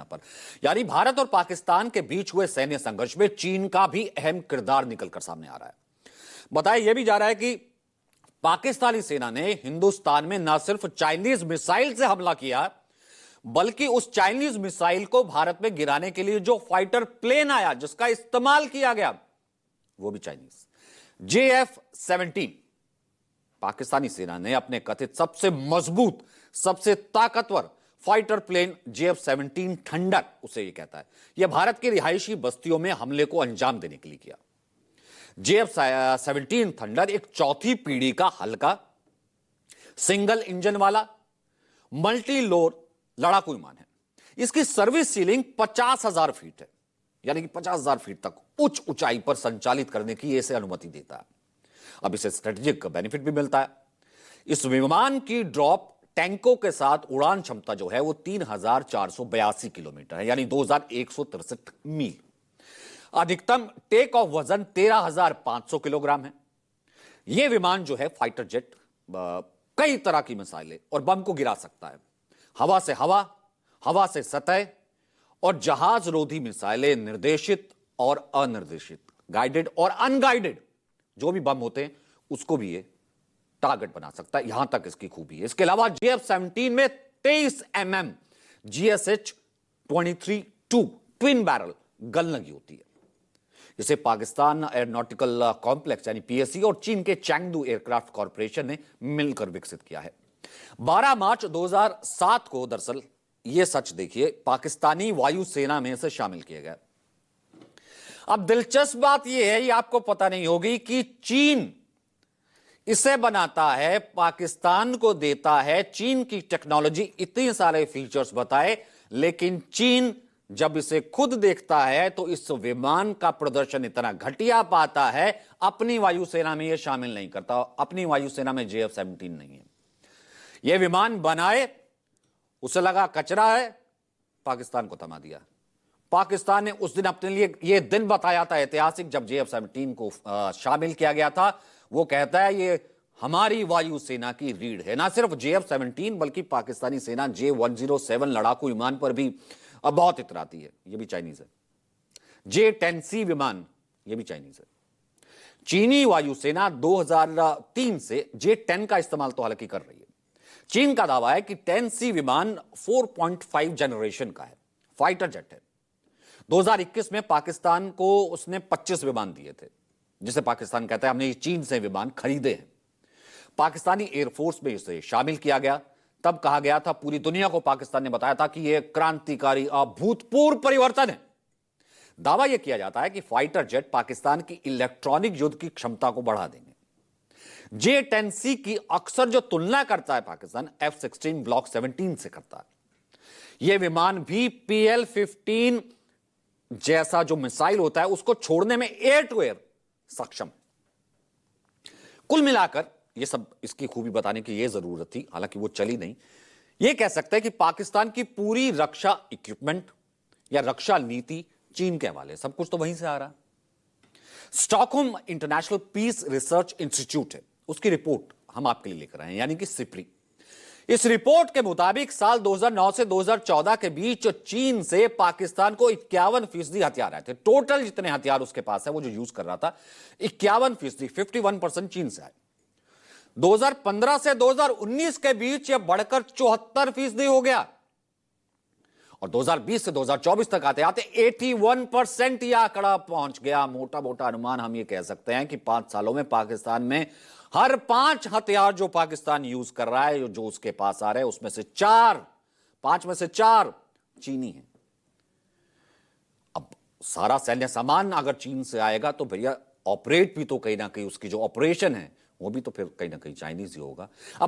पर यानी भारत और पाकिस्तान के बीच हुए सैन्य संघर्ष में चीन का भी अहम किरदार निकलकर सामने आ रहा है। बताया यह भी जा रहा है कि पाकिस्तानी सेना ने हिंदुस्तान में न सिर्फ चाइनीज मिसाइल से हमला किया, बल्कि उस चाइनीज मिसाइल को भारत में गिराने के लिए जो फाइटर प्लेन आया, जिसका इस्तेमाल किया गया, वो भी चाइनीज JF-17। पाकिस्तानी सेना ने अपने कथित सबसे मजबूत, सबसे ताकतवर फाइटर प्लेन JF-17 थंडर, उसे यह कहता है, यह भारत की रिहायशी बस्तियों में हमले को अंजाम देने के लिए किया। JF-17 थंडर एक चौथी पीढ़ी का हल्का सिंगल इंजन वाला मल्टी लोड लड़ाकू विमान है। इसकी सर्विस सीलिंग 50,000 फीट है, यानी कि 50,000 फीट तक उच्च ऊंचाई पर संचालित करने की इसे अनुमति देता है। अब इसे स्ट्रेटेजिक बेनिफिट भी मिलता है। इस विमान की ड्रॉप टैंकों के साथ उड़ान क्षमता जो है वो 3,482 किलोमीटर है, यानी 2,163 मील। अधिकतम टेक ऑफ वजन 13,500 किलोग्राम है। यह विमान जो है फाइटर जेट कई तरह की मिसाइलें और बम को गिरा सकता है। हवा से हवा, हवा से सतह और जहाज रोधी मिसाइलें, निर्देशित और अनिर्देशित, गाइडेड और अनगाइडेड जो भी बम होते हैं उसको भी ये टारगेट बना सकता है। यहां तक इसकी खूबी है। इसके अलावा JF-17 में 23 mm GSH-23-2 twin barrel gun लगी होती है। इसे पाकिस्तान एयरोनॉटिकल कॉम्प्लेक्स यानी PSC और चीन के चैंगडू एयरक्राफ्ट कॉरपोरेशन ने मिलकर विकसित किया है। 12 मार्च 2007 को दरअसल यह सच देखिए पाकिस्तानी वायुसेना में से शामिल किया गया। अब दिलचस्प बात यह है, ये आपको पता नहीं होगी कि चीन इसे बनाता है, पाकिस्तान को देता है। चीन की टेक्नोलॉजी इतने सारे फीचर्स बताए, लेकिन चीन जब इसे खुद देखता है तो इस विमान का प्रदर्शन इतना घटिया पाता है, अपनी वायुसेना में यह शामिल नहीं करता। अपनी वायुसेना में JF-17 नहीं है। यह विमान बनाए, उसे लगा कचरा है, पाकिस्तान को थमा दिया। पाकिस्तान ने उस दिन अपने लिए यह दिन बताया था ऐतिहासिक, जब JF-17 को शामिल किया गया था। वो कहता है ये हमारी वायुसेना की रीढ़ है। ना सिर्फ JF-17 बल्कि पाकिस्तानी सेना J-107 लड़ाकू विमान पर भी बहुत इतराती है। ये भी चाइनीज है। J-10C विमान, ये भी चाइनीज है। चीनी वायुसेना 2003 से J-10 का इस्तेमाल तो हालांकि कर रही है। चीन का दावा है कि 10C विमान 4.5 जनरेशन का है, फाइटर जेट है। 2021 में पाकिस्तान को उसने 25 विमान दिए थे, जिसे पाकिस्तान कहता है हमने चीन से विमान खरीदे हैं। पाकिस्तानी एयरफोर्स में इसे शामिल किया गया। तब कहा गया था, पूरी दुनिया को पाकिस्तान ने बताया था कि यह क्रांतिकारी अभूतपूर्व परिवर्तन है। दावा यह किया जाता है कि फाइटर जेट पाकिस्तान की इलेक्ट्रॉनिक युद्ध की क्षमता को बढ़ा देंगे। J-10C की अक्सर जो तुलना करता है पाकिस्तान F-16 ब्लॉक 17 से करता है। यह विमान भी PL-15 जैसा जो मिसाइल होता है उसको छोड़ने में एयर टू एयर सक्षम। कुल मिलाकर यह सब, इसकी खूबी बताने की यह जरूरत थी, हालांकि वो चली नहीं। यह कह सकते हैं कि पाकिस्तान की पूरी रक्षा इक्विपमेंट या रक्षा नीति चीन के हवाले, सब कुछ तो वहीं से आ रहा है। Stockholm International Peace Research Institute है, उसकी रिपोर्ट हम आपके लिए लेकर आए हैं, यानी कि सिप्री। इस रिपोर्ट के मुताबिक साल 2009 से 2014 के बीच चीन से पाकिस्तान को 51% हथियार आए थे। टोटल जितने हथियार उसके पास है, वो जो यूज कर रहा था, 51%, 51% चीन से आए। 2015 से 2019 के बीच यह बढ़कर 74% हो गया, और 2020 से 2024 तक आते आते 81% यह आंकड़ा पहुंच गया। मोटा मोटा अनुमान हम यह कह सकते हैं कि 5 सालों में पाकिस्तान में हर 5 हथियार जो पाकिस्तान यूज कर रहा है, जो उसके पास आ रहे हैं, उसमें से 5 में से 4 चीनी है। अब सारा सैन्य सामान अगर चीन से आएगा तो भैया ऑपरेट भी तो कहीं ना कहीं, उसकी जो ऑपरेशन है वो भी तो फिर कहीं ना कहीं चाइनीज ही होगा। अब